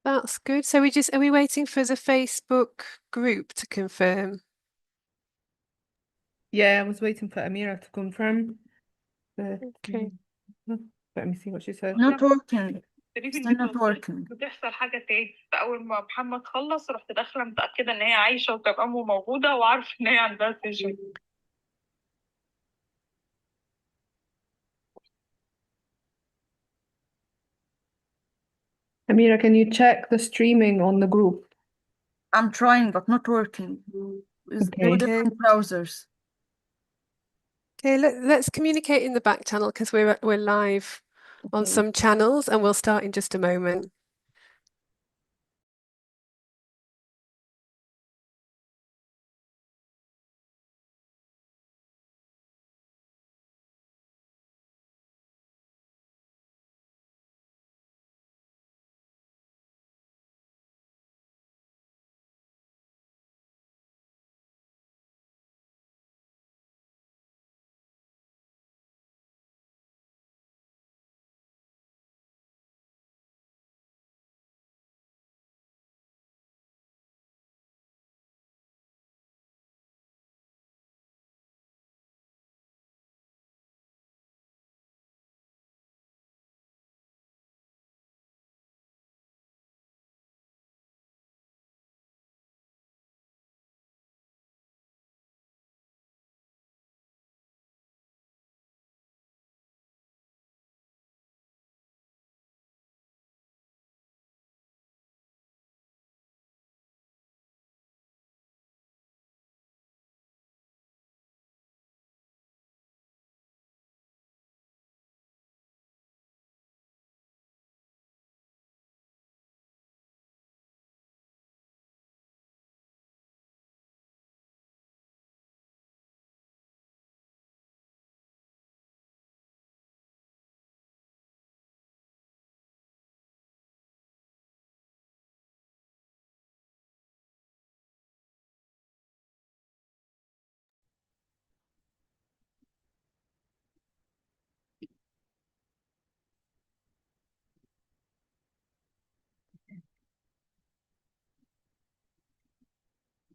That's good. So are we waiting for the Facebook group to confirm? Yeah, I was waiting for Amira to confirm. But, Okay. let me see what she said. Not working. Still not working. بتحصل حاجة تاني. أول ما محمد خلص رحت داخلة متأكدة إن هي عايشة وتمام وموجودة وعارفة إن هي عندها سيشن. Amira, can you check the streaming on the group? I'm trying, but not working. With Okay. two different browsers. Okay, let's communicate in the back channel because we're live on Okay. some channels, and we'll start in just a moment.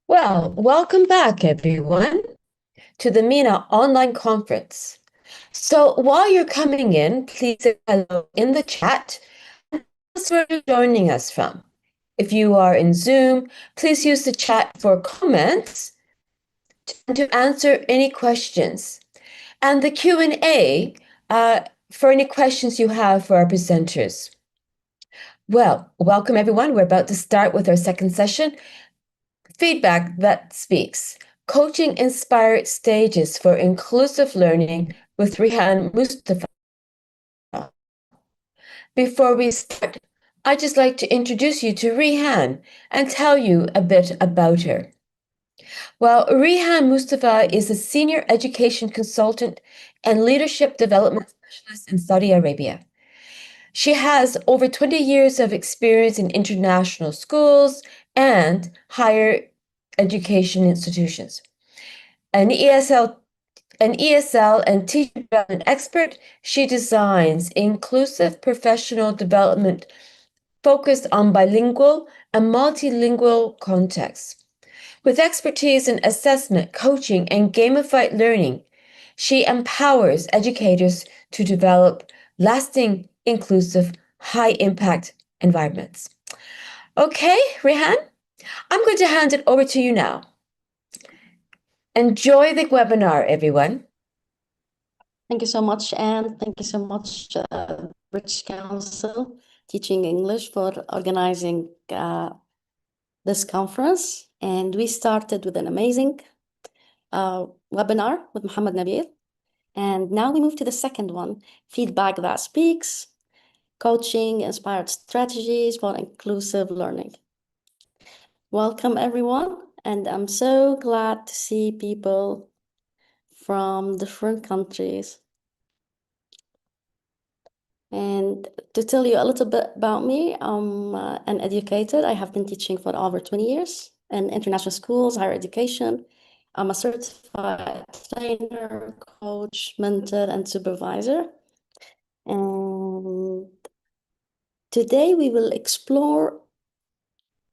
Well, welcome back, everyone, to the MENA online conference. So while you're coming in, please say hello in the chat and tell us where you're joining us from. If you are in Zoom, please use the chat for comments to answer any questions. And the Q&A for any questions you have for our presenters. Well, welcome everyone. We're about to start with our second session, Feedback That Speaks, Coaching Inspired Stages for Inclusive Learning with Rehan Mustafa. Before we start, I'd just like to introduce you to Rehan and tell you a bit about her. Well, Rehan Mustafa is a senior education consultant and leadership development specialist in Saudi Arabia. She has over 20 years of experience in international schools and higher education institutions. An ESL and teacher development expert, she designs inclusive professional development focused on bilingual and multilingual contexts. With expertise in assessment, coaching, and gamified learning, she empowers educators to develop lasting, inclusive, high-impact environments. Okay, Rehan, I'm going to hand it over to you now. Enjoy the webinar, everyone. Thank you so much, and thank you so much, British Council Teaching English, for organizing this conference. And we started with an amazing webinar with Mohammed Nabil. And now we move to the second one, Feedback That Speaks, Coaching Inspired Strategies for Inclusive Learning. Welcome, everyone. And I'm so glad to see people from different countries. And to tell you a little bit about me, I'm an educator. I have been teaching for over 20 years in international schools, higher education. I'm a certified trainer, coach, mentor, and supervisor. And today we will explore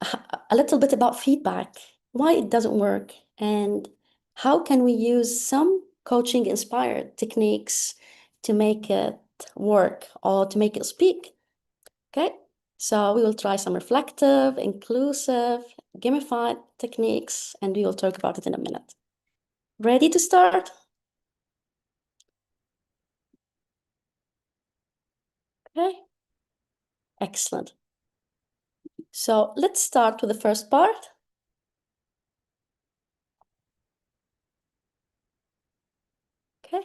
a little bit about feedback, why it doesn't work, and how can we use some coaching inspired techniques to make it work or to make it speak. Okay, so we will try some reflective, inclusive, gamified techniques, and we will talk about it in a minute. Ready to start? Okay, excellent. So let's start with the first part. Okay.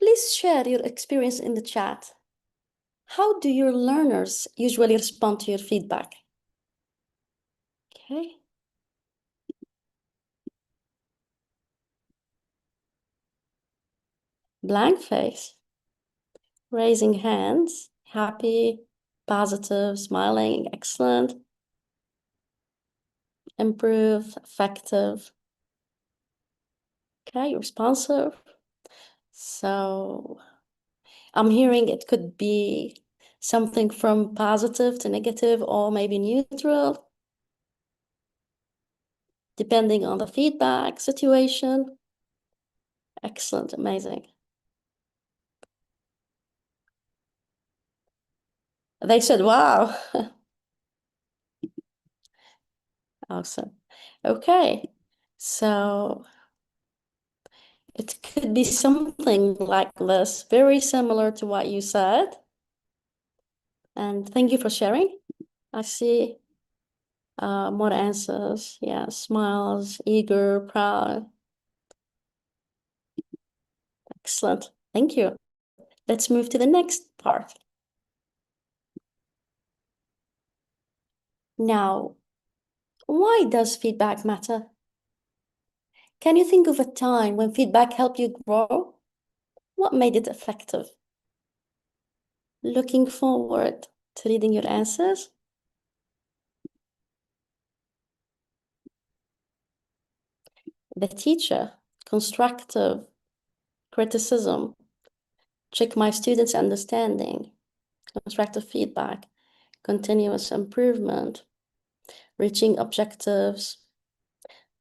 Please share your experience in the chat. How do your learners usually respond to your feedback? Okay. Blank face. Raising hands. Happy, positive, smiling, excellent. Improve, effective. Okay, responsive. So I'm hearing it could be something from positive to negative or maybe neutral, depending on the feedback situation. Excellent, amazing. They said, wow. Awesome. Okay, so it could be something like this, very similar to what you said. And thank you for sharing. I see more answers. Yeah, smiles, eager, proud. Excellent. Thank you. Let's move to the next part. Now, why does feedback matter? Can you think of a time when feedback helped you grow? What made it effective? Looking forward to reading your answers. The teacher, constructive criticism, check my students' understanding, constructive feedback, continuous improvement, reaching objectives.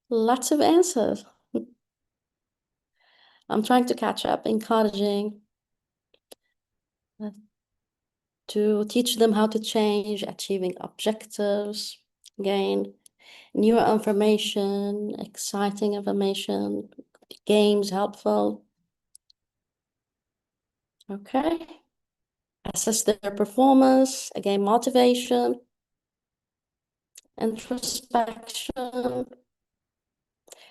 Lots of answers. I'm trying to catch up, encouraging, to teach them how to change, achieving objectives, gain new information, exciting information, games helpful. Okay. Assess their performance, again, motivation, introspection,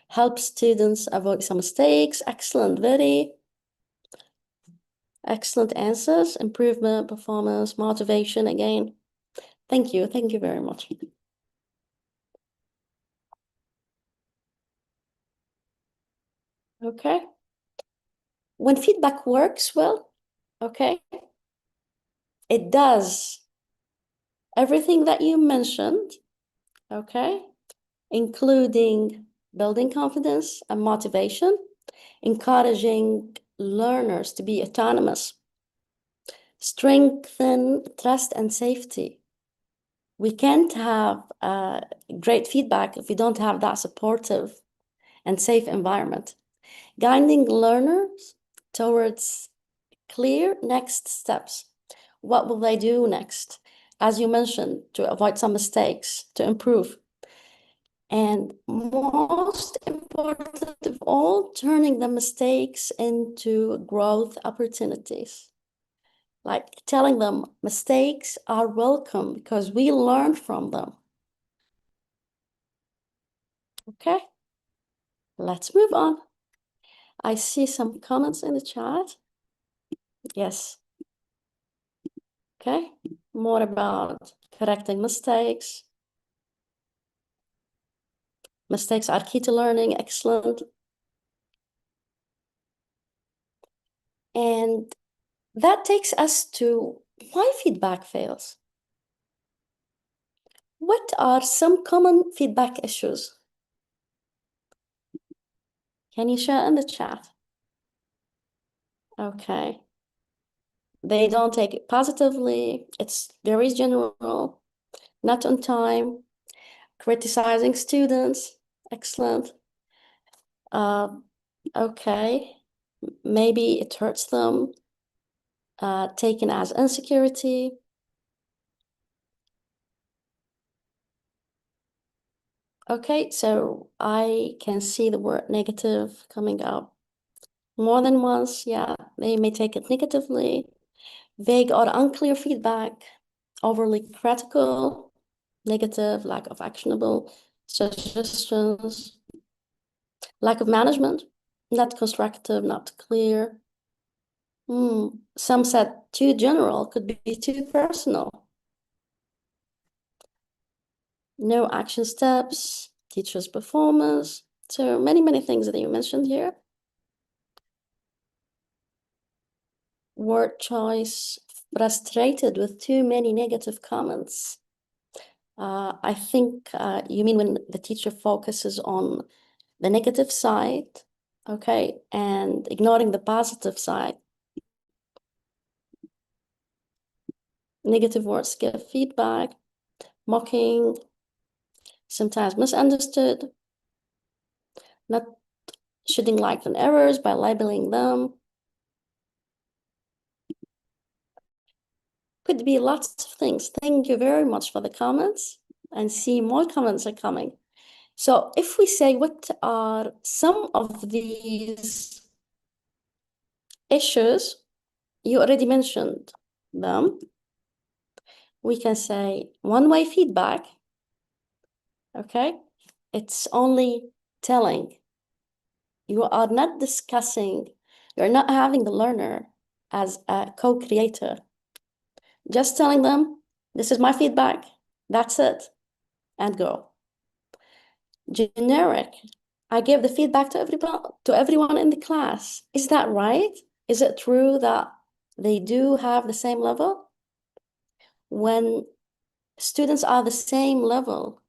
help students avoid some mistakes. Excellent, very excellent answers. Improvement, performance, motivation, again. Thank you very much. Okay. When feedback works well, okay, it does everything that you mentioned, okay, including building confidence and motivation, encouraging learners to be autonomous, strengthen trust and safety. We can't have great feedback if we don't have that supportive and safe environment. Guiding learners towards clear next steps. What will they do next? As you mentioned, to avoid some mistakes, to improve. And most important of all, turning the mistakes into growth opportunities. Like telling them mistakes are welcome because we learn from them. Okay, let's move on. I see some comments in the chat. Yes. Okay, more about correcting mistakes. Mistakes are key to learning. Excellent. And that takes us to why feedback fails. What are some common feedback issues? Can you share in the chat? Okay. they don't take it positively. It's very general, not on time, criticizing students. Excellent. Okay, maybe it hurts them, taken as insecurity. Okay, so I can see the word negative coming up more than once. Yeah, they may take it negatively. Vague or unclear feedback, overly critical, negative, lack of actionable suggestions, lack of management, not constructive, not clear. Some said too general, could be too personal. No action steps, teacher's performance. So many things that you mentioned here. Word choice, frustrated with too many negative comments. I think you mean when the teacher focuses on the negative side, okay, and ignoring the positive side. Negative words give feedback, mocking, sometimes misunderstood, not shedding light on errors by labeling them. Could be lots of things. Thank you very much for the comments, and see more comments are coming. So if we say what are some of these issues, you already mentioned them. We can say one-way feedback, okay? It's only telling. You are not discussing, you're not having the learner as a co-creator. Just telling them, this is my feedback, that's it, and go. Generic, I give the feedback to everyone in the class. Is that right? Is it true that they do have the same level? When students are the same level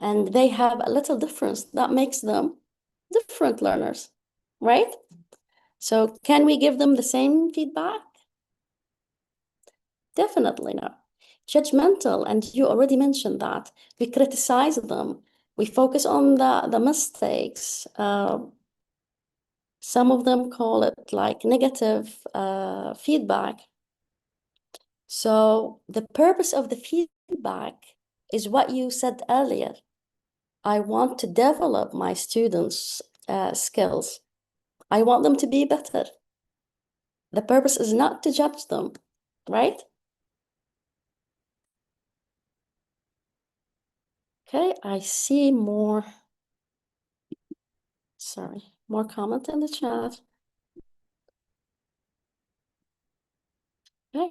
and they have a little difference, that makes them different learners, right? So can we give them the same feedback? Definitely not. Judgmental, and you already mentioned that. We criticize them. We focus on the mistakes. Some of them call it like negative feedback. So the purpose of the feedback is what you said earlier. I want to develop my students' skills. I want them to be better. The purpose is not to judge them, right? Okay, I see more comment in the chat. Okay.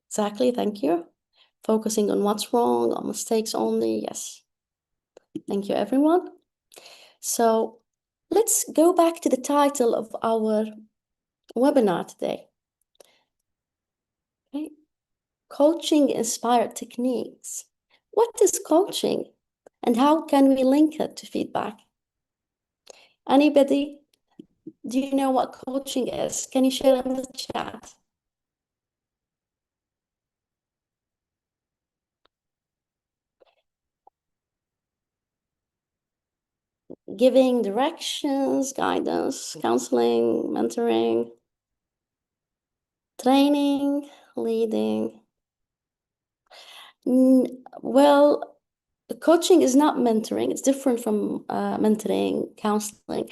Exactly, thank you. Focusing on what's wrong, on mistakes only, yes. Thank you, everyone. So let's go back to the title of our webinar today. Okay. Coaching-inspired techniques. What is coaching and how can we link it to feedback? Anybody? Do you know what coaching is? Can you share in the chat? Giving directions, guidance, counseling, mentoring, training, leading. Well, coaching is not mentoring. It's different from mentoring, counseling.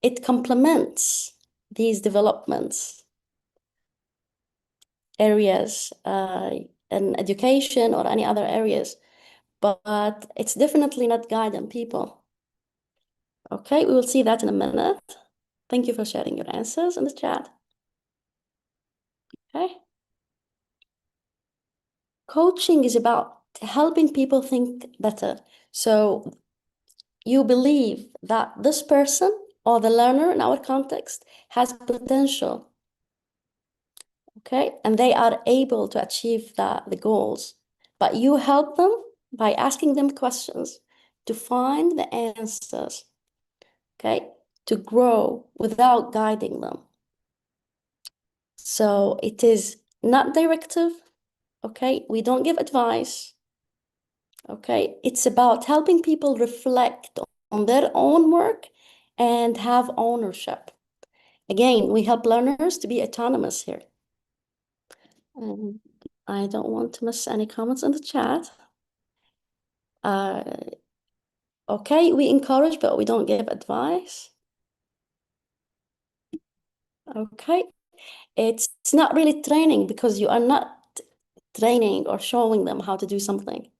It complements these developments areas in education or any other areas, but it's definitely not guiding people. Okay, we will see that in a minute. Thank you for sharing your answers in the chat. Okay. Coaching is about helping people think better. So you believe that this person or the learner in our context has potential, okay? And they are able to achieve the goals. But you help them by asking them questions to find the answers, okay? To grow without guiding them. So it is not directive, okay? We don't give advice, okay? It's about helping people reflect on their own work and have ownership. Again, we help learners to be autonomous here. I don't want to miss any comments in the chat. Okay, we encourage, but we don't give advice. Okay, it's not really training because you are not training or showing them how to do something.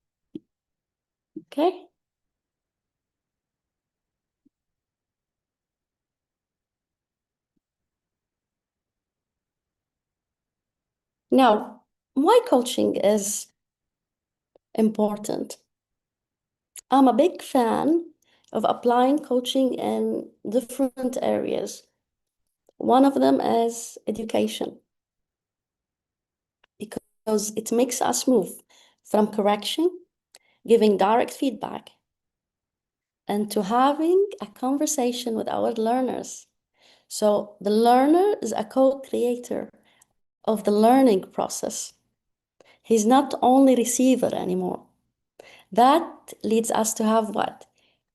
Okay. Now, why coaching is important? I'm a big fan of applying coaching in different areas. One of them is education, because it makes us move from correction, giving direct feedback, and to having a conversation with our learners. So the learner is a co-creator of the learning process. He's not only receiver anymore. That leads us to have what?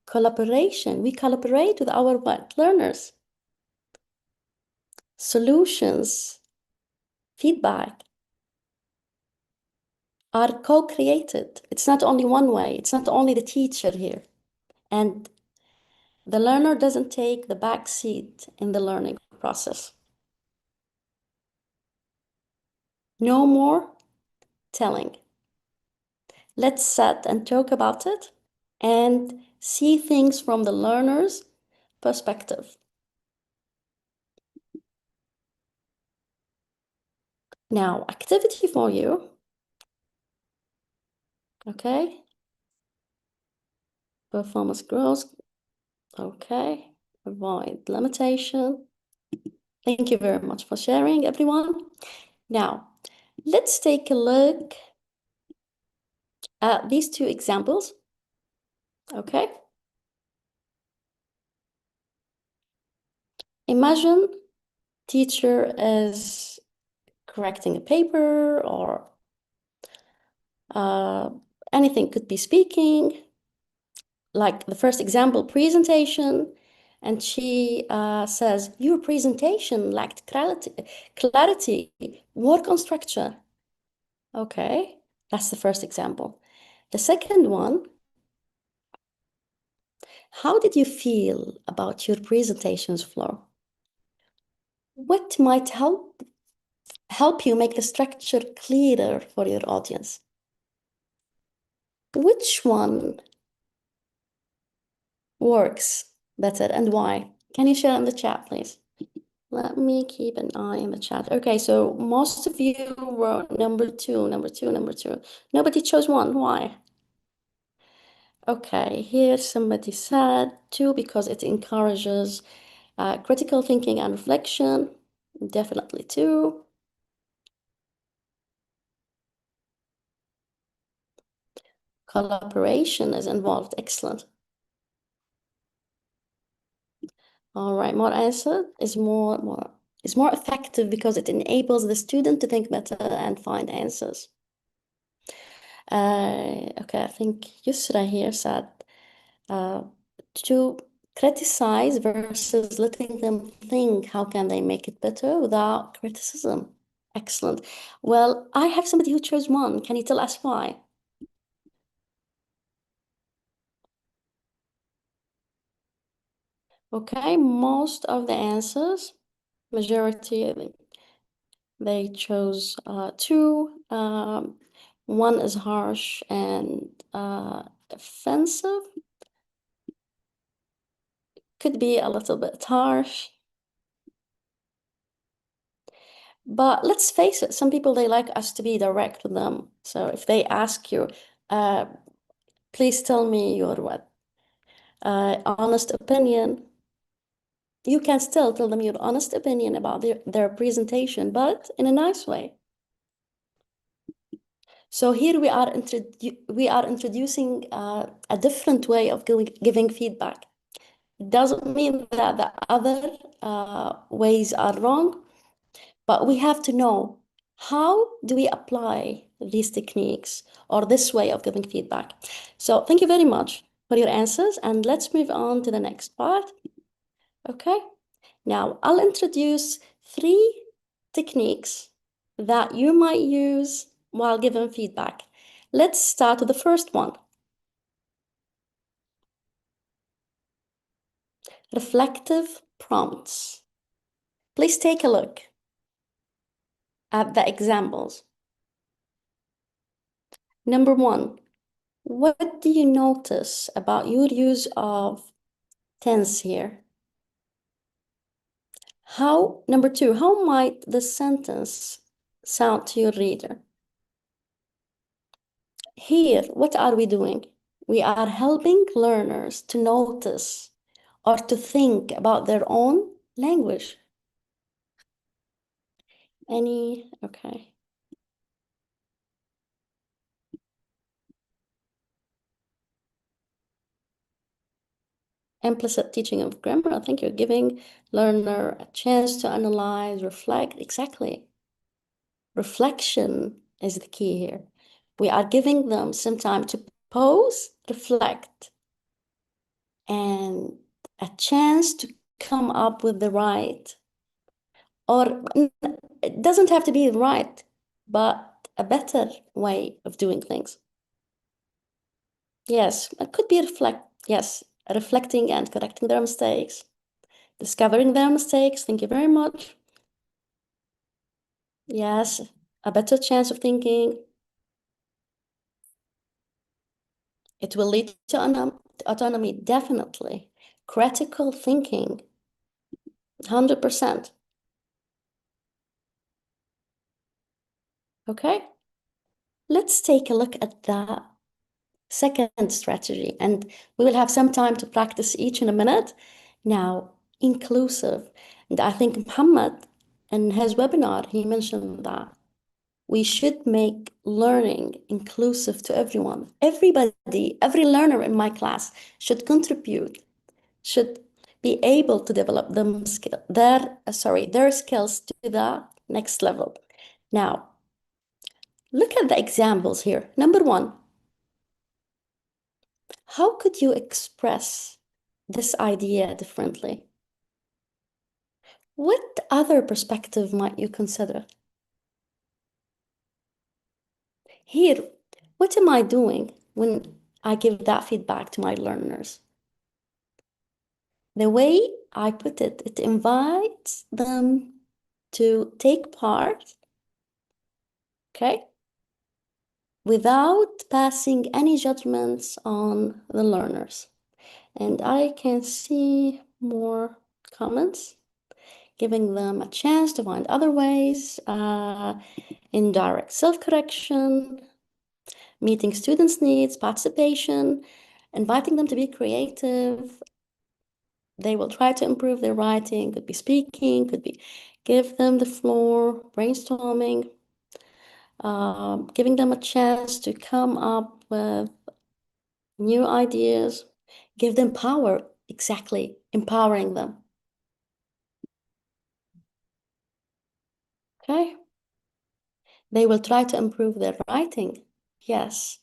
Collaboration. We collaborate with our what? Learners. Solutions, feedback are co-created. It's not only one way. It's not only the teacher here. And the learner doesn't take the back seat in the learning process. No more telling. Let's sit and talk about it and see things from the learner's perspective. Now, activity for you. Okay. Performance growth. Okay. Avoid limitation. Thank you very much for sharing, everyone. Now, let's take a look at these two examples. Okay. Imagine teacher is correcting a paper or anything, could be speaking, like the first example, presentation, and she says, your presentation lacked clarity, work on structure. Okay, that's the first example. The second one, how did you feel about your presentation's flow? What might help you make the structure clearer for your audience? Which one works better and why? Can you share in the chat, please? Let me keep an eye in the chat. Okay, so most of you were number two. Nobody chose one. Why? Okay, here somebody said two because it encourages critical thinking and reflection. Definitely two. Collaboration is involved. Excellent. All right, more answer is more effective because it enables the student to think better and find answers. Okay, I think Yusra here said to criticize versus letting them think how can they make it better without criticism. Excellent. Well, I have somebody who chose one. Can you tell us why? Okay, most of the answers, majority, they chose two. One is harsh and offensive. Could be a little bit harsh. But let's face it, some people, they like us to be direct with them. So if they ask you, please tell me your what? Honest opinion. You can still tell them your honest opinion about their presentation, but in a nice way. So here we are introducing a different way of giving feedback. It doesn't mean that the other ways are wrong, But we have to know, how do we apply these techniques or this way of giving feedback? So thank you very much for your answers, and let's move on to the next part. Okay, now I'll introduce 3 techniques that you might use while giving feedback. Let's start with the first one. Reflective prompts. Please take a look at the examples. Number 1, what do you notice about your use of tense here? Number 2, how might the sentence sound to your reader? Here, what are we doing? We are helping learners to notice or to think about their own language. Okay. Implicit teaching of grammar. I think you're giving learner a chance to analyze, reflect. Exactly. Reflection is the key here. We are giving them some time to pause, reflect, and a chance to come up with the right, or it doesn't have to be right, but a better way of doing things. Yes, it could be reflecting and correcting their mistakes, discovering their mistakes. Thank you very much. Yes, a better chance of thinking. It will lead to autonomy, definitely. Critical thinking, 100%. Okay, let's take a look at the second strategy, and we will have some time to practice each in a minute. Now, inclusive. And I think Muhammad, in his webinar, he mentioned that we should make learning inclusive to everyone. Everybody, every learner in my class should contribute, should be able to develop their skills to the next level. Now, look at the examples here. Number 1, how could you express this idea differently? What other perspective might you consider? Here, what am I doing when I give that feedback to my learners? The way I put it, it invites them to take part, okay, without passing any judgments on the learners. And I can see more comments, giving them a chance to find other ways, indirect self-correction, meeting students' needs, participation, inviting them to be creative. They will try to improve their writing, could be speaking, could be give them the floor, brainstorming, giving them a chance to come up with new ideas, give them power, exactly, empowering them. Okay. They will try to improve their writing. Yes.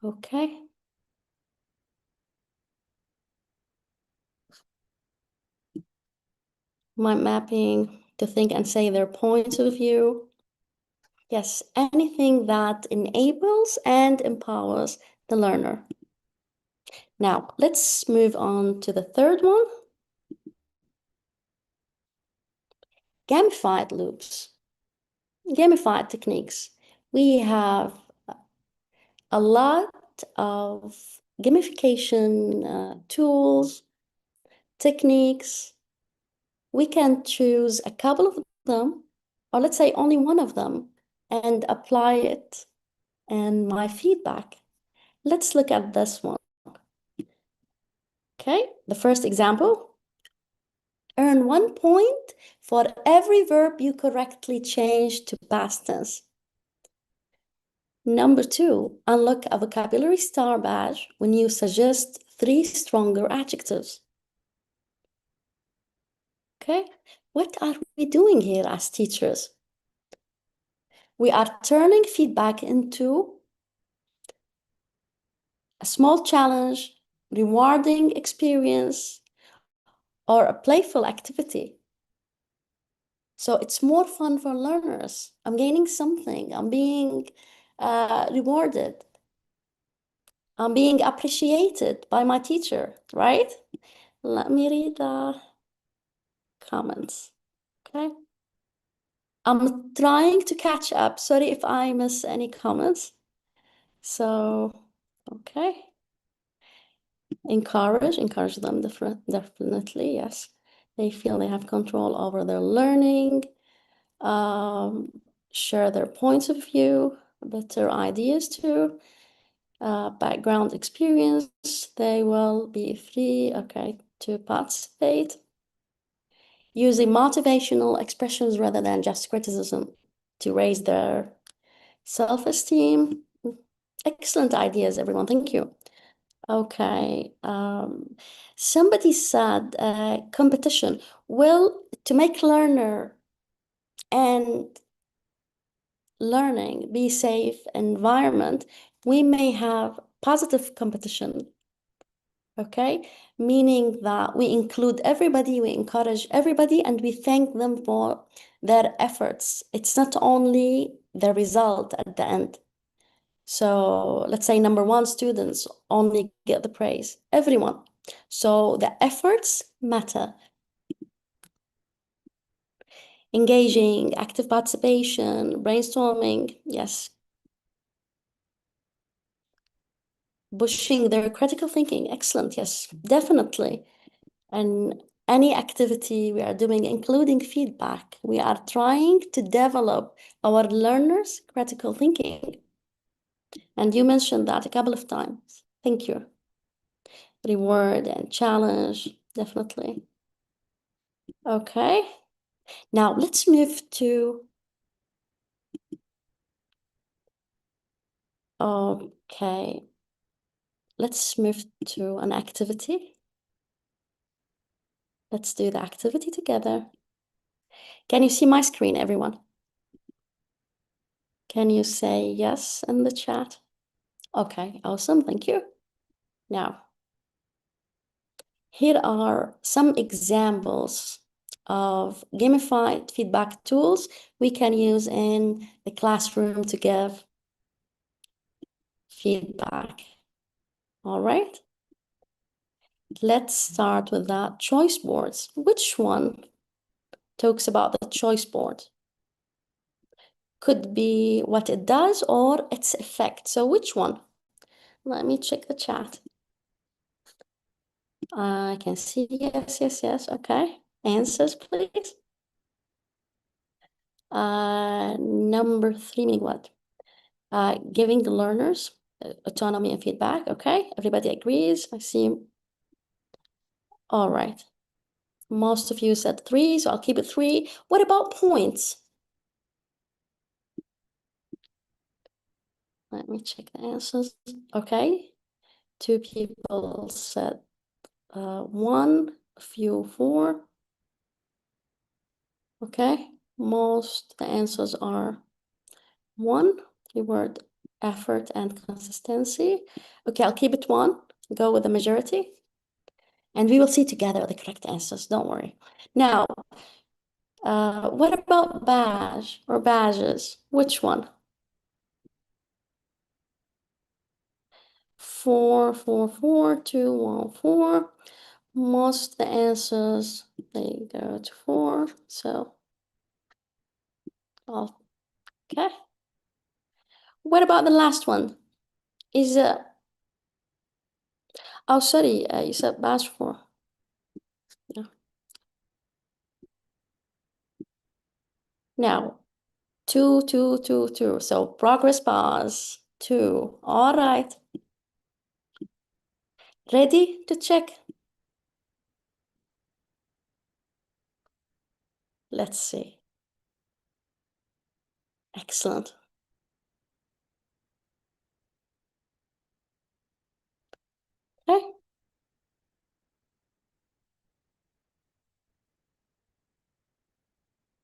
Okay. Mind mapping, to think and say their points of view. Yes, anything that enables and empowers the learner. Now, let's move on to the third one. Gamified loops. Gamified techniques. We have a lot of gamification tools, techniques. We can choose a couple of them, or let's say only one of them, and apply it in my feedback. Let's look at this one. Okay, the first example. Earn 1 point for every verb you correctly change to past tense. Number 2, unlock a vocabulary star badge when you suggest 3 stronger adjectives. Okay, What are we doing here as teachers? We are turning feedback into a small challenge, rewarding experience, or a playful activity. So it's more fun for learners. I'm gaining something. I'm being rewarded. I'm being appreciated by my teacher, right? Let me read the comments, okay? I'm trying to catch up. Sorry if I miss any comments. So, okay. Encourage them definitely, yes. They feel they have control over their learning, share their points of view, better ideas too, background experience. They will be free, okay, to participate. Using motivational expressions rather than just criticism to raise their self-esteem. Excellent ideas, everyone. Thank you. Okay. Somebody said competition. Well, to make learner and learning be safe environment, we may have positive competition. Okay, meaning that we include everybody, we encourage everybody, and we thank them for their efforts. It's not only the result at the end. So let's say number one students only get the praise, everyone. So the efforts matter. Engaging, active participation, brainstorming, yes. Pushing their critical thinking, excellent, yes, definitely. And any activity we are doing, including feedback, we are trying to develop our learners' critical thinking. And you mentioned that a couple of times. Thank you. Reward and challenge, definitely. Okay. Now let's move to, okay. Let's move to an activity. Let's do the activity together. Can you see my screen, everyone? Can you say yes in the chat? Okay, awesome, thank you. Now, here are some examples of gamified feedback tools we can use in the classroom to give feedback. All right. Let's start with that choice boards. Which one talks about the choice board? Could be what it does or its effect. So which one? Let me check the chat. I can see yes. Okay. Answers, please. Number 3, meaning what? Giving the learners autonomy and feedback. Okay, everybody agrees. I see. All right. Most of you said 3, so I'll keep it 3. What about points? Let me check the answers. Okay, 2 people said 1, a few 4. Okay, most the answers are 1. Keyword effort and consistency. Okay, I'll keep it 1. Go with the majority. And we will see together the correct answers. Don't worry. Now, what about badge or badges? Which one? 4, 4, 4, 2, 1, 4. Most of the answers, they go to 4. So, okay. What about the last one? Is oh, sorry, you said badge 4. Yeah. Now, 2, 2, 2, 2. So progress bars 2. All right. Ready to check? Let's see. Excellent. Okay.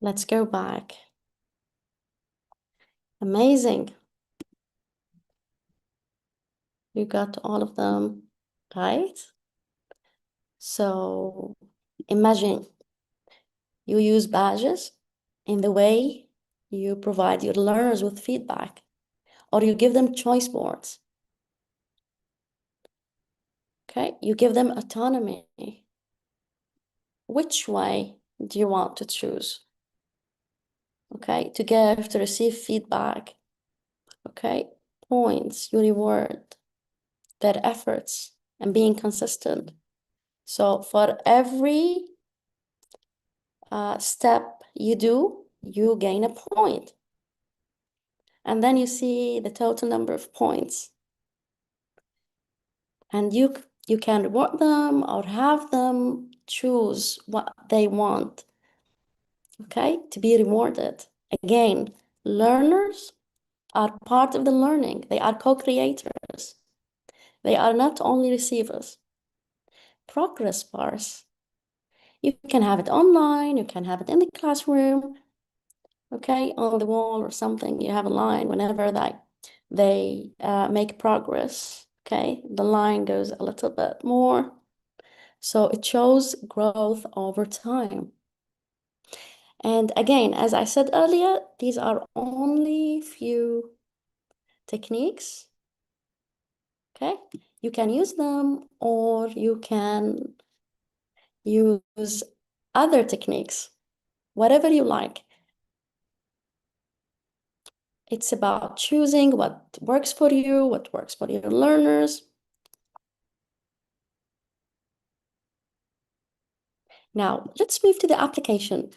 Let's go back. Amazing. You got all of them right. So imagine you use badges in the way you provide your learners with feedback, or you give them choice boards. Okay, you give them autonomy. Which way do you want to choose? Okay, to give, to receive feedback. Okay, points, you reward their efforts and being consistent. So for every step you do, you gain a point. And then you see the total number of points. And you can reward them or have them choose what they want, okay, to be rewarded. Again, learners are part of the learning. They are co-creators. They are not only receivers. Progress bars. You can have it online, you can have it in the classroom, okay, on the wall or something. You have a line whenever they make progress, okay? The line goes a little bit more. So it shows growth over time. And again, as I said earlier, these are only few techniques, okay? You can use them or you can use other techniques, whatever you like. It's about choosing what works for you, what works for your learners. Now, let's move to the application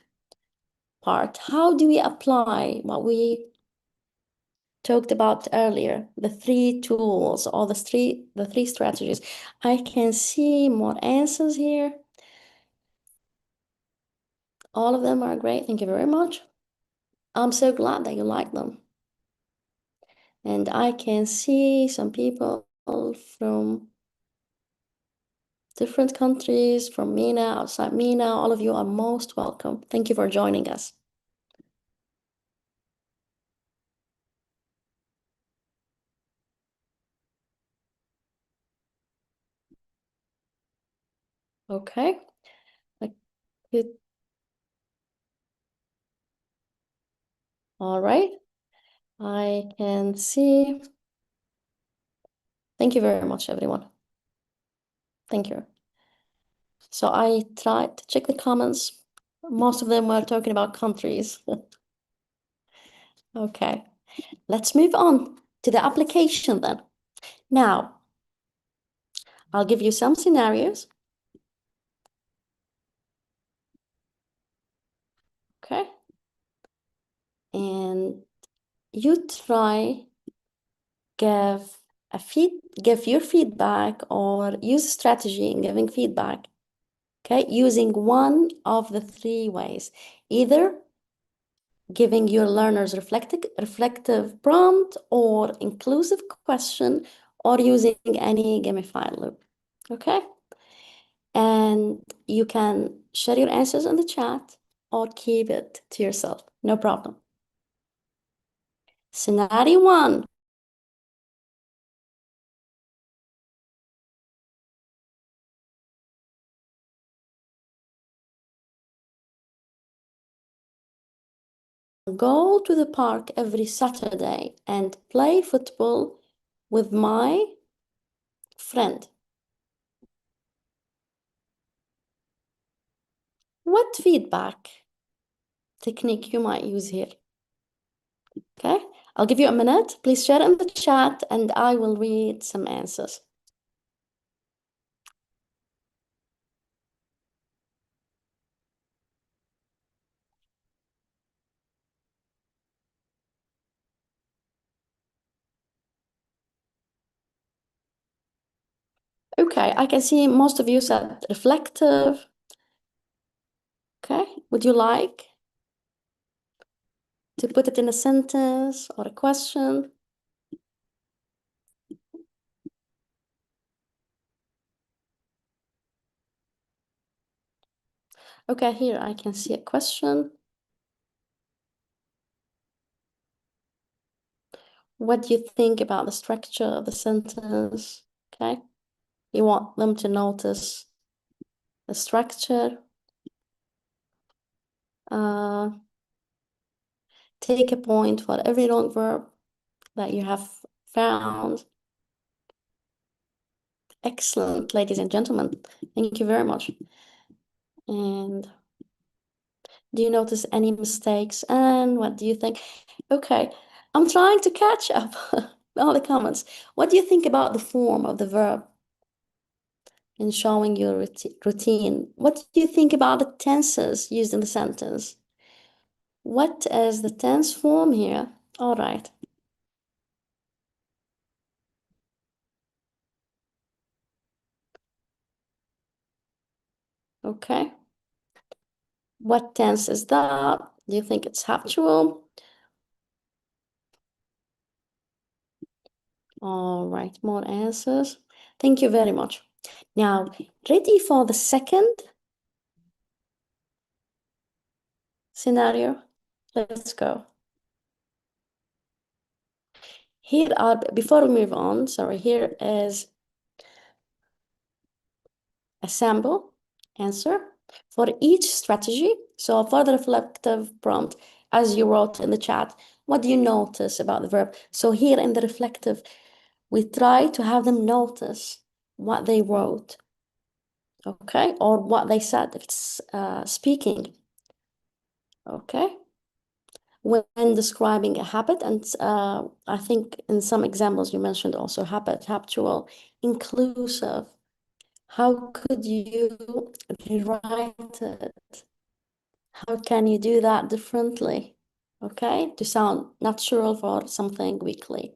part. How do we apply what we talked about earlier, the three tools or the three strategies? I can see more answers here. All of them are great. Thank you very much. I'm so glad that you like them. And I can see some people from different countries, from MENA, outside MENA. All of you are most welcome. Thank you for joining us. Okay. All right. I can see. Thank you very much, everyone. Thank you. So I tried to check the comments. Most of them were talking about countries. Okay, let's move on to the application then. Now, I'll give you some scenarios. Okay. And you try give your feedback or use a strategy in giving feedback. Okay, using one of the three ways, either giving your learners reflective prompt or inclusive question, or using any gamified loop. Okay, and you can share your answers in the chat or keep it to yourself, no problem. Scenario 1. Go to the park every Saturday and play football with my friend. What feedback technique you might use here? Okay, I'll give you a minute. Please share in the chat and I will read some answers. Okay, I can see most of you said reflective. Okay, would you like to put it in a sentence or a question? Okay, here I can see a question. What do you think about the structure of the sentence? Okay. You want them to notice the structure. Take a point for every long verb that you have found. Excellent, ladies and gentlemen. Thank you very much. And do you notice any mistakes? And what do you think? Okay, I'm trying to catch up all the comments. What do you think about the form of the verb in showing your routine? What do you think about the tenses used in the sentence? What is the tense form here? All right. Okay. What tense is that? Do you think it's habitual? All right, more answers. Thank you very much. Now, ready for the second scenario? Let's go. Here are, before we move on, sorry, here is a sample answer for each strategy. So for the reflective prompt, as you wrote in the chat, what do you notice about the verb? So here in the reflective, we try to have them notice what they wrote, okay, or what they said if it's speaking, okay, when describing a habit. And I think in some examples you mentioned also habit, habitual, inclusive. How could you rewrite it? How can you do that differently? Okay, to sound natural for something weekly.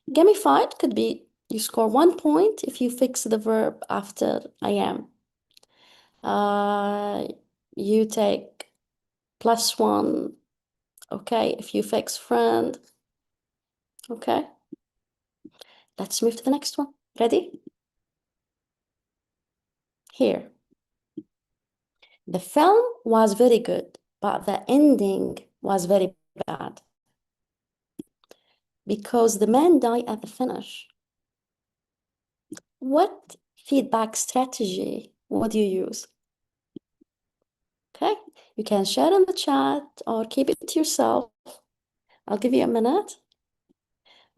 Gamified could be you score 1 point if you fix the verb after I am. You take +1, okay, if you fix friend. Okay, let's move to the next one. Ready? Here. The film was very good, but the ending was very bad because the man died at the finish. What feedback strategy would you use? Okay, you can share in the chat or keep it to yourself. I'll give you a minute.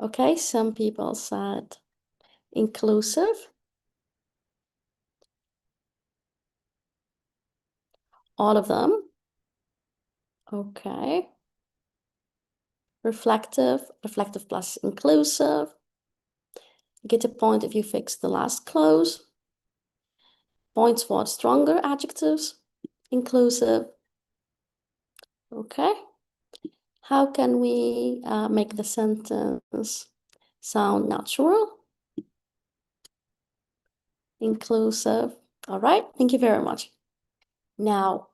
Okay, some people said inclusive. All of them. Okay. Reflective, reflective plus inclusive. You get a point if you fix the last clause. Points for stronger adjectives. Inclusive. Okay. How can we make the sentence sound natural? Inclusive. All right, thank you very much. Now,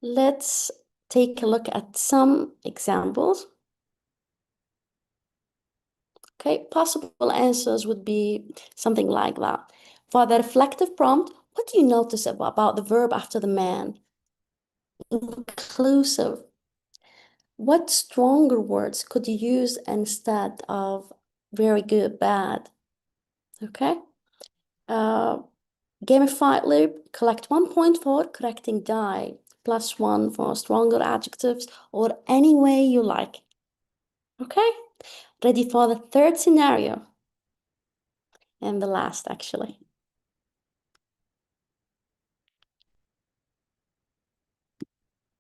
let's take a look at some examples. Okay, possible answers would be something like that. For the reflective prompt, what do you notice about the verb after the man? Inclusive. What stronger words could you use instead of very good, bad? Okay. Gamified loop, collect 1 point for correcting die, +1 for stronger adjectives, or any way you like. Okay, ready for the third scenario and the last, actually.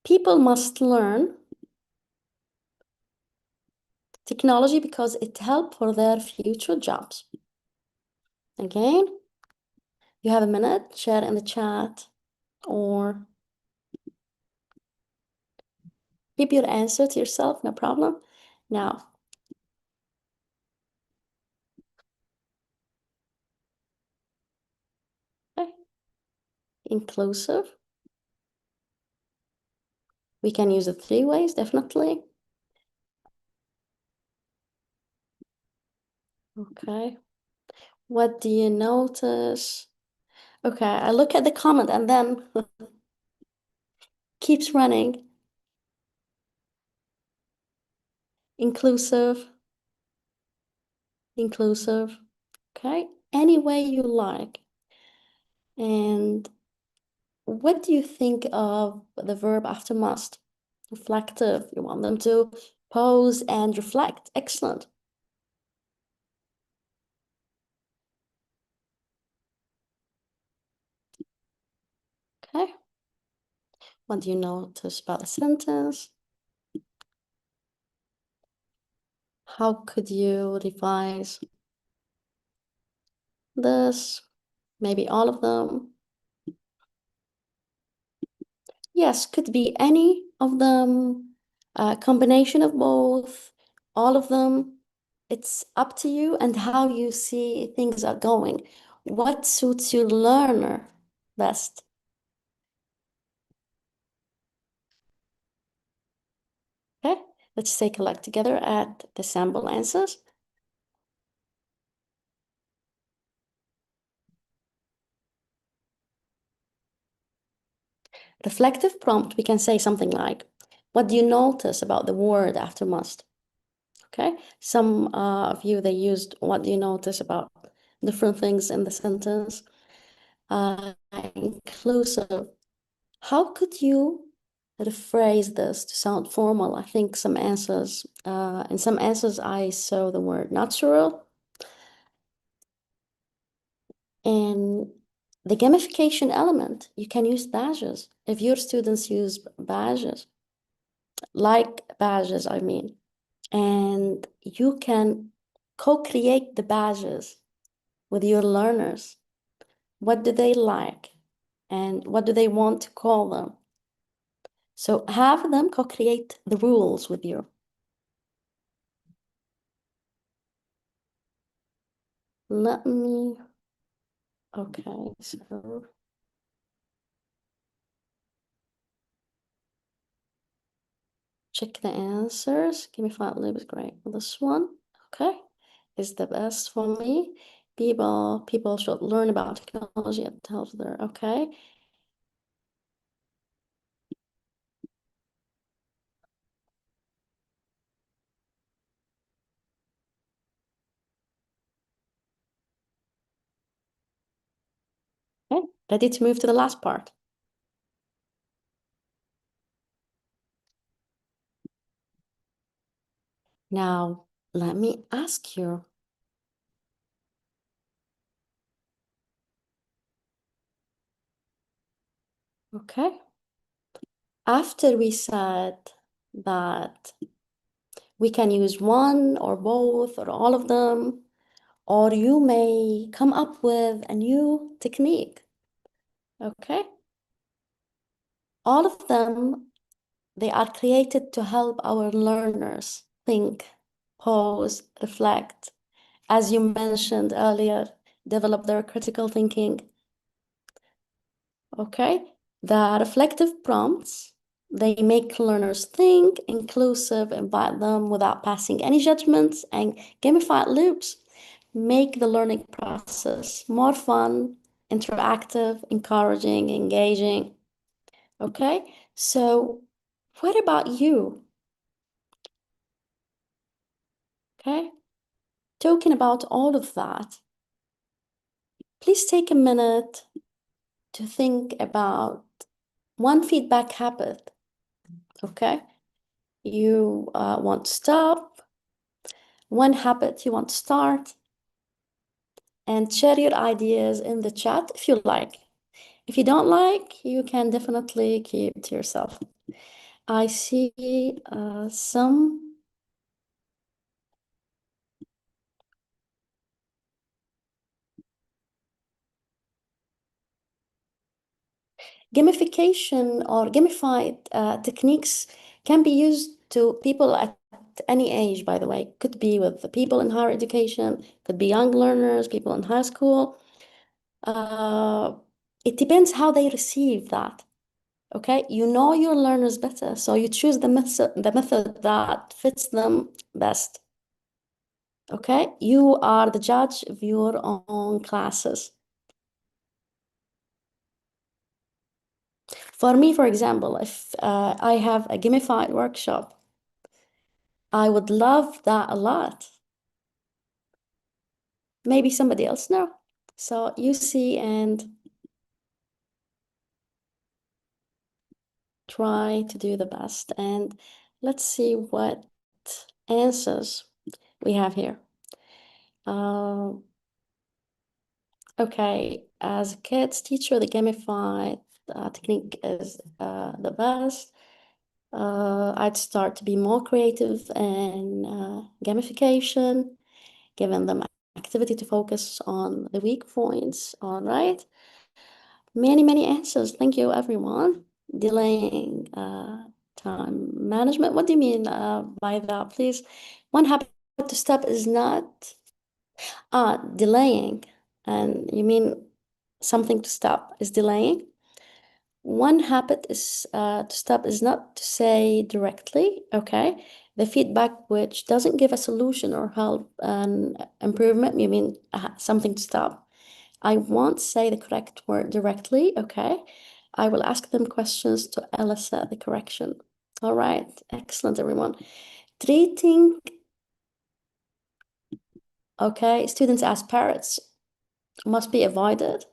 People must learn technology because it helps for their future jobs. Again, you have a minute, share in the chat, or keep your answer to yourself, no problem. Now, okay. Inclusive. We can use it 3 ways, definitely. Okay. What do you notice? Okay, I look at the comment and then keeps running. inclusive, inclusive, okay? Any way you like. And what do you think of the verb after must? Reflective, you want them to pause and reflect. Excellent. Okay. What do you notice about the sentence? How could you revise this? Maybe all of them. Yes, could be any of them, a combination of both, all of them. It's up to you and how you see things are going. What suits your learner best? Okay, let's take a look together at the sample answers. Reflective prompt, we can say something like, what do you notice about the word after must? Okay, some of you, they used what do you notice about different things in the sentence. Inclusive. How could you rephrase this to sound formal? I think some answers, in some answers, I saw the word natural. And the gamification element, you can use badges. If your students use badges, like badges, I mean, and you can co-create the badges with your learners. What do they like? And what do they want to call them? So have them co-create the rules with you. Let me, okay, so check the answers. Give me 5 loops, great. This one, okay, is the best for me. People should learn about technology and help their, okay. Okay, ready to move to the last part. Now, let me ask you. Okay. After we said that we can use one or both or all of them, or you may come up with a new technique. Okay. All of them, they are created to help our learners think, pause, reflect. As you mentioned earlier, develop their critical thinking. Okay, the reflective prompts, they make learners think, inclusive, invite them without passing any judgments, and gamified loops make the learning process more fun, interactive, encouraging, engaging. Okay, so what about you? Okay, talking about all of that, please take a minute to think about one feedback habit. Okay, you want to stop, one habit you want to start, and share your ideas in the chat if you like. If you don't like, you can definitely keep it to yourself. I see some gamification or gamified techniques can be used to people at any age, by the way. Could be with the people in higher education, could be young learners, people in high school. It depends how they receive that. Okay, you know your learners better, so you choose the method that fits them best. Okay, you are the judge of your own classes. For me, for example, if I have a gamified workshop, I would love that a lot. Maybe somebody else know. So you see and try to do the best. And let's see what answers we have here. Okay, as a kids teacher, the gamified technique is the best. I'd start to be more creative in gamification, giving them activity to focus on the weak points. All right. Many answers. Thank you, everyone. Delaying time management. What do you mean by that, please? One habit to stop is not delaying. And you mean something to stop is delaying? One habit is to stop is not to say directly, okay? The feedback which doesn't give a solution or help an improvement, you mean something to stop. I won't say the correct word directly, okay? I will ask them questions to elicit the correction. All right, excellent, everyone. Treating, okay, students as parrots must be avoided.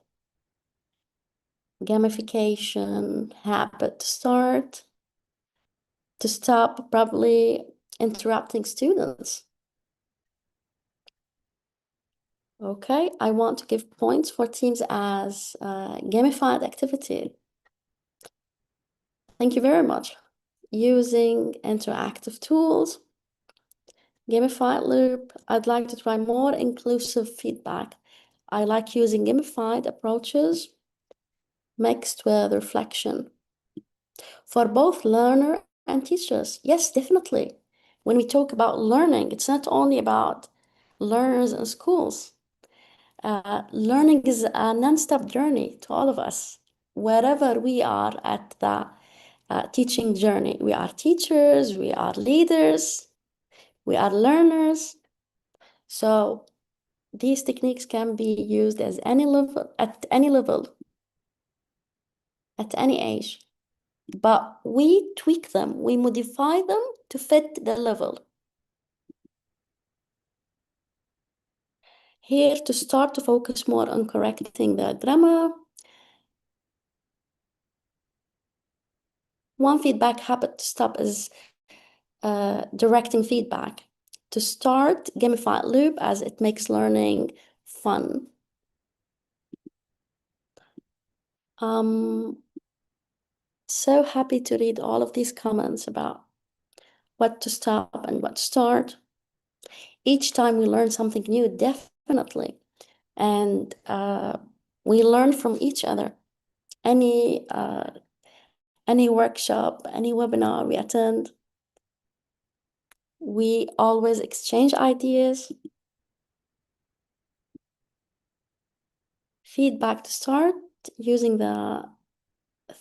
Gamification, habit to start, to stop probably interrupting students. Okay, I want to give points for teams as gamified activity. Thank you very much. Using interactive tools, gamified loop. I'd like to try more inclusive feedback. I like using gamified approaches mixed with reflection for both learner and teachers. Yes, definitely. When we talk about learning, it's not only about learners and schools. Learning is a non-stop journey to all of us, wherever we are at the teaching journey. We are teachers, we are leaders, we are learners. So these techniques can be used as any level, at any level, at any age. But we tweak them, we modify them to fit the level. Here to start to focus more on correcting the grammar. One feedback habit to stop is directing feedback. To start, gamified loop as it makes learning fun. So happy to read all of these comments about what to stop and what to start. Each time we learn something new, definitely. And we learn from each other. Any workshop, any webinar we attend, we always exchange ideas. Feedback to start, using the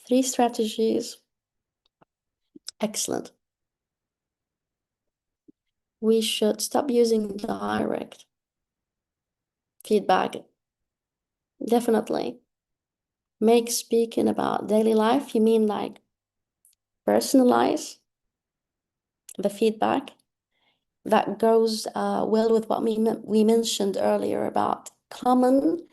3 strategies. Excellent. We should stop using direct feedback. Definitely. Make speaking about daily life, you mean like personalize the feedback? That goes well with what we mentioned earlier about common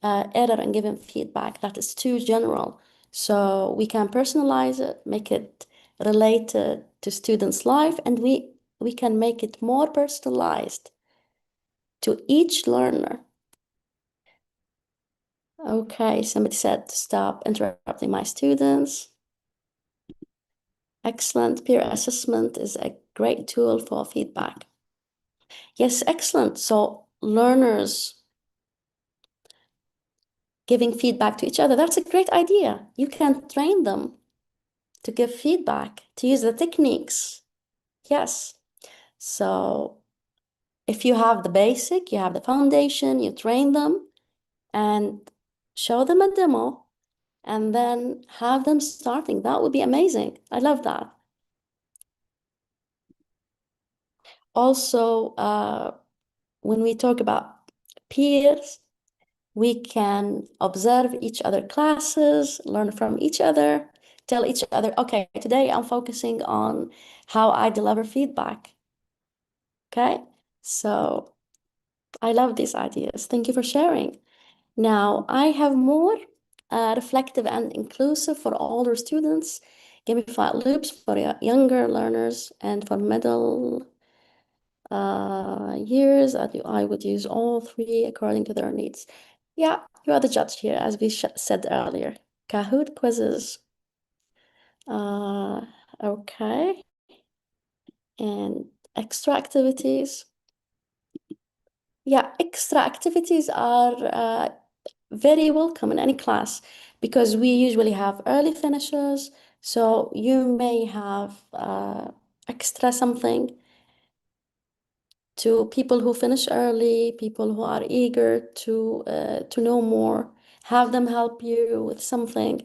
error in giving feedback. That is too general. So we can personalize it, make it related to students' life, and we can make it more personalized to each learner. Okay, somebody said stop interrupting my students. Excellent. Peer assessment is a great tool for feedback. Yes, excellent. So learners giving feedback to each other, that's a great idea. You can train them to give feedback, to use the techniques. Yes. So if you have the basic, you have the foundation, you train them and show them a demo and then have them starting. That would be amazing. I love that. Also, when we talk about peers, we can observe each other classes, learn from each other, tell each other, okay, today I'm focusing on how I deliver feedback. Okay, so I love these ideas. Thank you for sharing. Now I have more reflective and inclusive for older students, gamified loops for younger learners, and for middle years. I would use all three according to their needs. Yeah, you are the judge here, as we said earlier. Kahoot quizzes. Okay. And extra activities. Yeah, extra activities are very welcome in any class because we usually have early finishers. So you may have extra something to people who finish early, people who are eager to know more. Have them help you with something,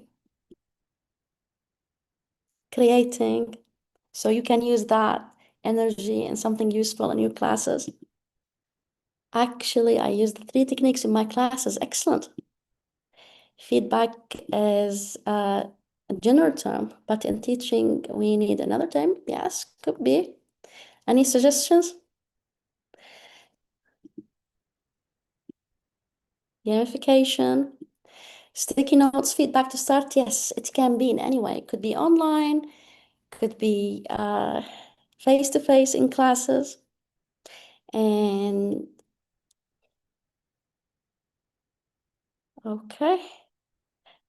creating, so you can use that energy in something useful in your classes. Actually, I use the 3 techniques in my classes. Excellent. Feedback is a general term, but in teaching, we need another term. Yes, could be. Any suggestions? Gamification. Sticky notes, feedback to start. Yes, it can be in any way. Could be online, could be face-to-face in classes. And okay.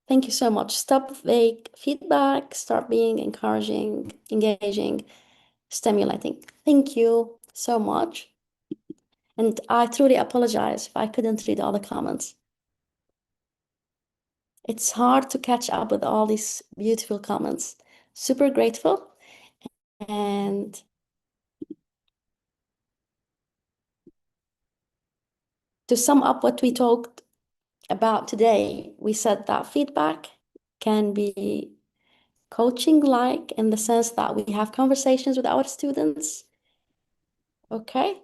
Thank you so much. Stop vague feedback, start being encouraging, engaging, stimulating. Thank you so much. And I truly apologize if I couldn't read all the comments. It's hard to catch up with all these beautiful comments. Super grateful. And to sum up what we talked about today, we said that feedback can be coaching-like in the sense that we have conversations with our students. Okay.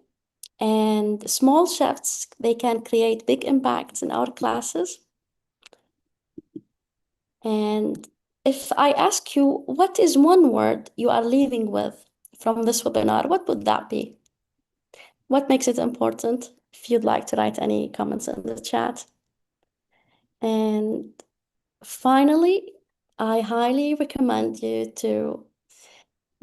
And small shifts, they can create big impacts in our classes. And if I ask you, what is one word you are leaving with from this webinar, what would that be? What makes it important? If you'd like to write any comments in the chat. And finally, I highly recommend you to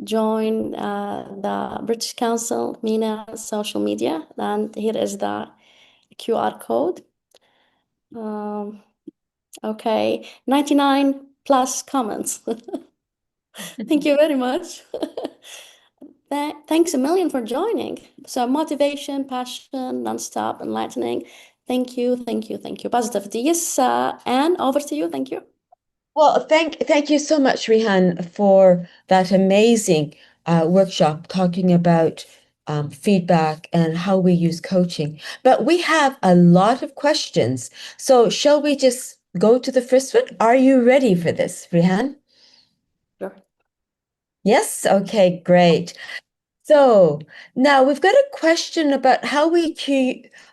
join the British Council MENA social media. And here is the QR code. Okay, 99 plus comments. Thank you very much. Thanks a million for joining. So motivation, passion, nonstop, enlightening. Thank you, thank you, thank you. Positivity. Yes, Anne, over to you. Thank you. Well, thank you so much, Rihan, for that amazing workshop talking about feedback and how we use coaching. But we have a lot of questions. So shall we just go to the first one? Are you ready for this, Rihan? Sure. Yes? Okay, great. So now we've got a question about how we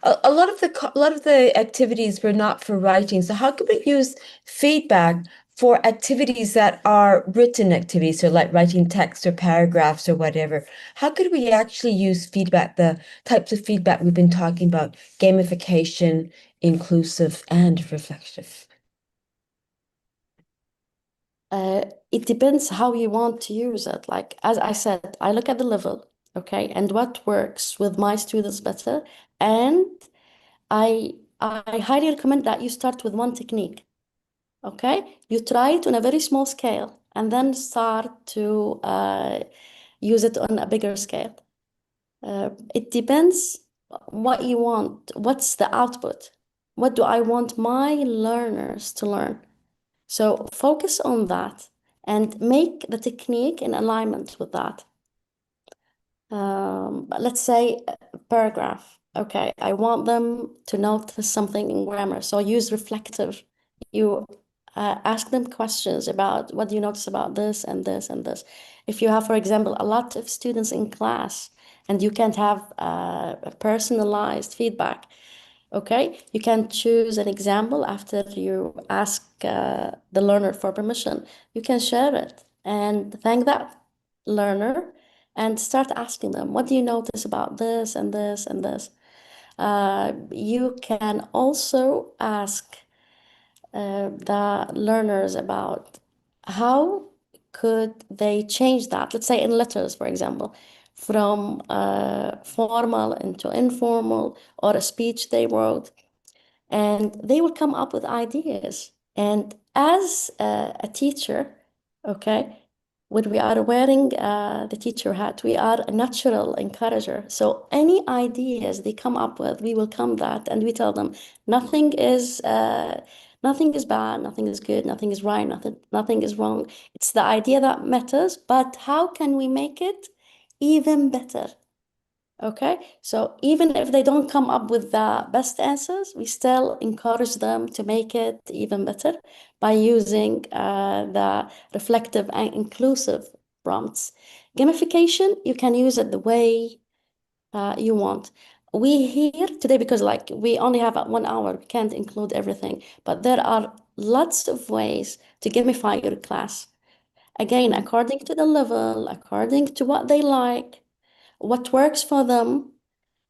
a lot of the activities were not for writing. So how can we use feedback for activities that are written activities, so like writing text or paragraphs or whatever? How could we actually use feedback, the types of feedback we've been talking about, gamification, inclusive, and reflective? It depends how you want to use it. Like, as I said, I look at the level, okay, and what works with my students better. And I highly recommend that you start with one technique, okay? You try it on a very small scale and then start to use it on a bigger scale. It depends what you want. What's the output? What do I want my learners to learn? So focus on that and make the technique in alignment with that. Let's say a paragraph. Okay, I want them to notice something in grammar. So use reflective. You ask them questions about what do you notice about this and this and this. If you have, for example, a lot of students in class and you can't have personalized feedback, okay, you can choose an example after you ask the learner for permission. You can share it and thank that learner and start asking them, what do you notice about this and this and this? You can also ask the learners about how could they change that, let's say in letters, for example, from formal into informal, or a speech they wrote, and they will come up with ideas. And as a teacher, okay, when we are wearing the teacher hat, we are a natural encourager. So any ideas they come up with, we welcome that, and we tell them nothing is bad, nothing is good, nothing is right, nothing is wrong. It's the idea that matters, but how can we make it even better? Okay, so even if they don't come up with the best answers, we still encourage them to make it even better by using the reflective and inclusive prompts. Gamification, you can use it the way you want. We here today, because like we only have 1 hour, we can't include everything, but there are lots of ways to gamify your class. Again, according to the level, according to what they like, what works for them.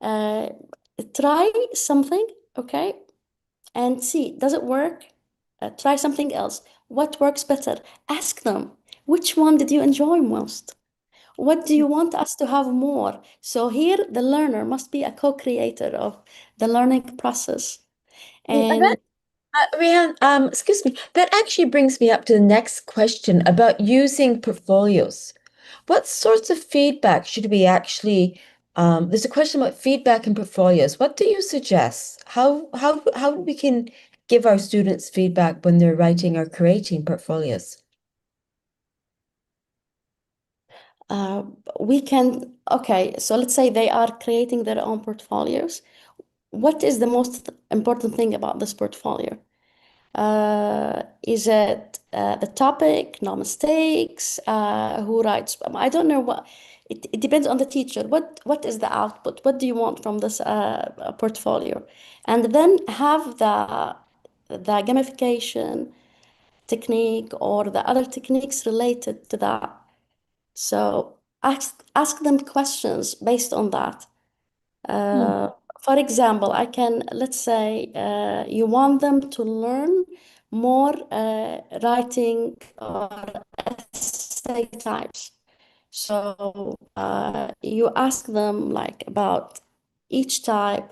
Try something, okay, and see, does it work? Try something else. What works better? Ask them, which one did you enjoy most? What do you want us to have more? So here, the learner must be a co-creator of the learning process. And Rihan, excuse me, that actually brings me up to the next question about using portfolios. What sorts of feedback should we actually, there's a question about feedback in portfolios. What do you suggest? How we can give our students feedback when they're writing or creating portfolios? we can, okay, so let's say they are creating their own portfolios. What is the most important thing about this portfolio? Is it the topic, no mistakes, who writes? I don't know what, it depends on the teacher. What is the output? What do you want from this portfolio? And then have the gamification technique or the other techniques related to that. So ask them questions based on that. For example, let's say you want them to learn more writing or essay types. So you ask them like about each type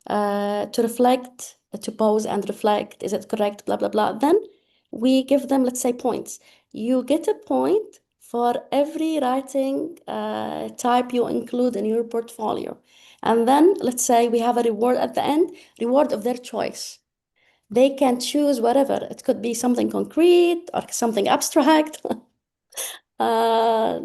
to reflect, to pause and reflect, is it correct, blah, blah, blah. Then we give them, let's say, points. You get a point for every writing type you include in your portfolio. And then let's say we have a reward at the end, reward of their choice. They can choose whatever. It could be something concrete or something abstract. Uh,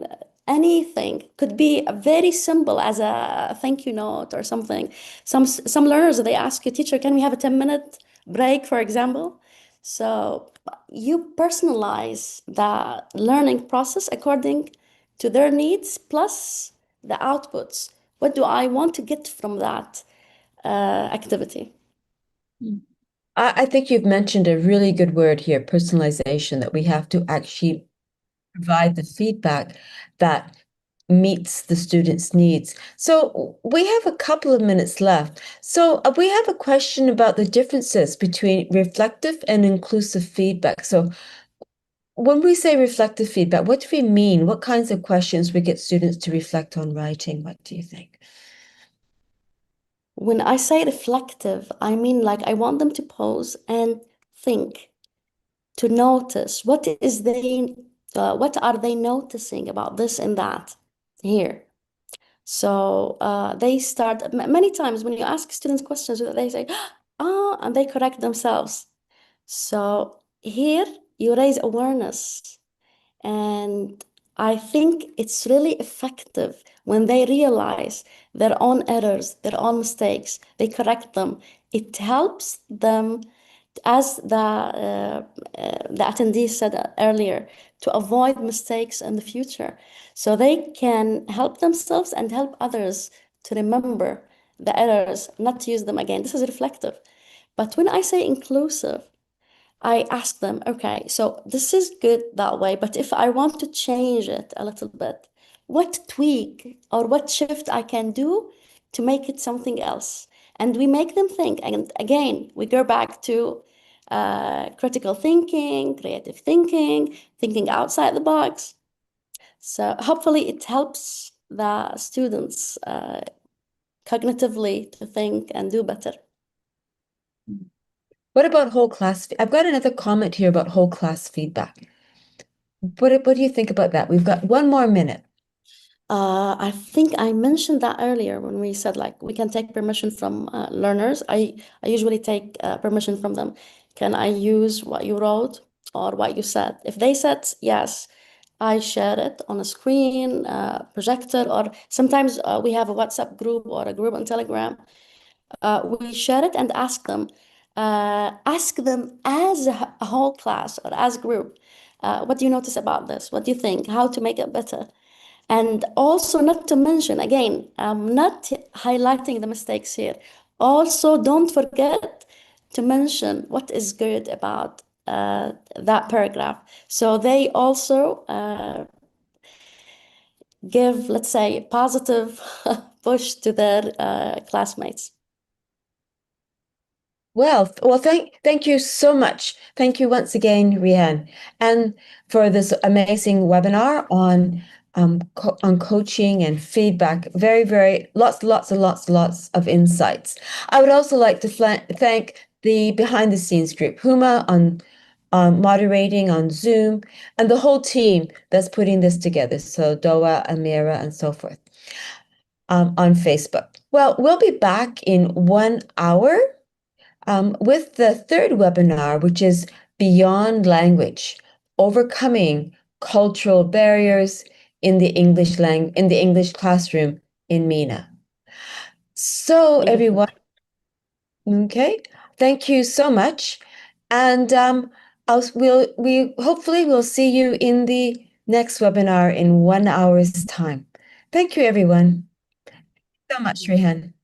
anything could be very simple as a thank you note or something. Some learners, they ask you, teacher, can we have a 10-minute break, for example? So you personalize the learning process according to their needs plus the outputs. What do I want to get from that activity? I think you've mentioned a really good word here, personalization, that we have to actually provide the feedback that meets the students' needs. So we have a couple of minutes left. So we have a question about the differences between reflective and inclusive feedback. So when we say reflective feedback, what do we mean? What kinds of questions we get students to reflect on writing? What do you think? When I say reflective, I mean like I want them to pause and think, to notice what are they noticing about this and that here. So they start many times when you ask students questions, they say, ah, and they correct themselves. So here you raise awareness. And I think it's really effective when they realize their own errors, their own mistakes, they correct them. It helps them, as the attendee said earlier, to avoid mistakes in the future. So they can help themselves and help others to remember the errors, not to use them again. This is reflective. But when I say inclusive, I ask them, okay, so this is good that way, but if I want to change it a little bit, what tweak or what shift I can do to make it something else. And we make them think. And again, we go back to critical thinking, creative thinking, thinking outside the box. So hopefully it helps the students cognitively to think and do better. What about whole class? I've got another comment here about whole class feedback. What do you think about that? We've got 1 more minute. I think I mentioned that earlier when we said like we can take permission from learners. I usually take permission from them. Can I use what you wrote or what you said? If they said yes, I share it on a screen, projector, or sometimes we have a WhatsApp group or a group on Telegram. We share it and ask them as a whole class or as a group. What do you notice about this? What do you think? How to make it better? And also, not to mention, again, I'm not highlighting the mistakes here. Also, don't forget to mention what is good about that paragraph. So they also give, let's say, positive push to their classmates. Well, thank you so much. Thank you once again, Rian, and for this amazing webinar on on coaching and feedback. Very lots of insights. I would also like to thank the behind the scenes group, Huma on moderating on Zoom, and the whole team that's putting this together. So Doa, Amira, and so forth on Facebook. Well, we'll be back in 1 hour. With the third webinar, which is Beyond Language, Overcoming Cultural Barriers in the English Classroom in MENA. So Thank you. everyone, okay, thank you so much. And we hopefully will see you in the next webinar in 1 hour's time. Thank you, everyone. So much, Rehan.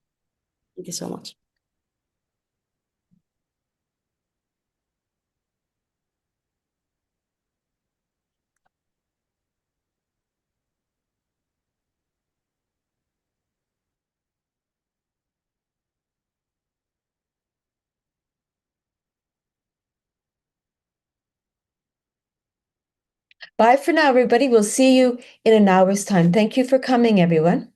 Thank you so much. Bye for now, everybody. We'll see you in an hour's time. Thank you for coming, everyone.